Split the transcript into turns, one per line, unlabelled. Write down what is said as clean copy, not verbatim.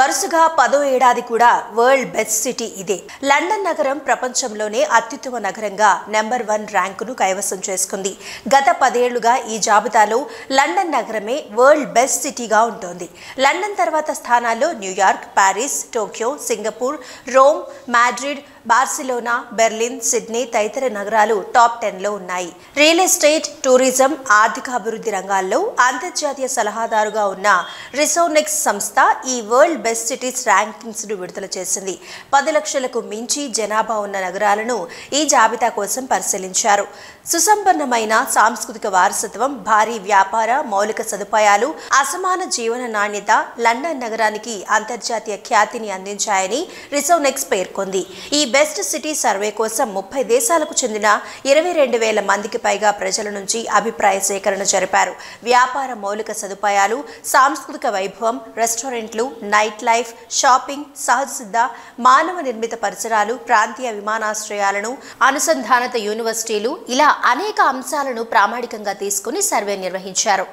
వరుసగా 10వ ఏడాది కూడా వరల్డ్ బెస్ట్ సిటీ ఇదే. లండన్ నగరం ప్రపంచంలోనే అత్యుత్తమ నగరంగా నెంబర్ 1 ర్యాంకును కైవసం చేసుకుంది. గత 10 ఏళ్లుగా ఈ జాబితాలో లండన్ నగరమే వరల్డ్ బెస్ట్ సిటీగా ఉంటోంది. లండన్ తర్వాత స్థానాల్లో New York, Paris, Tokyo, Singapore, Rome, Madrid, Barcelona, Berlin, Sydney తదితర నగరాలు టాప్ 10లో ఉన్నాయి. రియల్ ఎస్టేట్, టూరిజం, ఆర్థికాభివృద్ధి రంగాల్లో అంతర్జాతీయ సలహాదారుగా ఉన్న రిసోనెక్స్ సంస్థ ఈ వరల్డ్ బెస్ట్ సిటీస్ ర్యాంకింగ్స్ ను విడుదల చేసింది. 10 లక్షలకు మించి జనాభా ఉన్న నగరాలను ఈ జాబితా కోసం పరిశీలించారు. సుసంపన్నమైన సాంస్కృతిక వారసత్వం, భారీ వ్యాపార మౌలిక సదుపాయాలు, అసమాన జీవన నాణ్యత లండన్ నగరానికి అంతర్జాతీయ ఖ్యాతిని అందించాయని రిసోనెక్స్ పేర్కొంది. ఈ బెస్ట్ సిటీ సర్వే కోసం 30 దేశాలకు చెందిన 22,000 మందికి పైగా ప్రజల నుంచి అభిప్రాయ సేకరణ జరిపారు. వ్యాపార మౌలిక సదుపాయాలు, సాంస్కృతిక వైభవం, రెస్టారెంట్లు, నైట్ లైఫ్, షాపింగ్, సహజసిద్ధ మానవ నిర్మిత పరిసరాలు, ప్రాంతీయ విమానాశ్రయాలను అనుసంధానత యూనివర్సిటీలు ఇలా అనేక అంశాలను ప్రామాణికంగా తీసుకుని సర్వే నిర్వహించారు.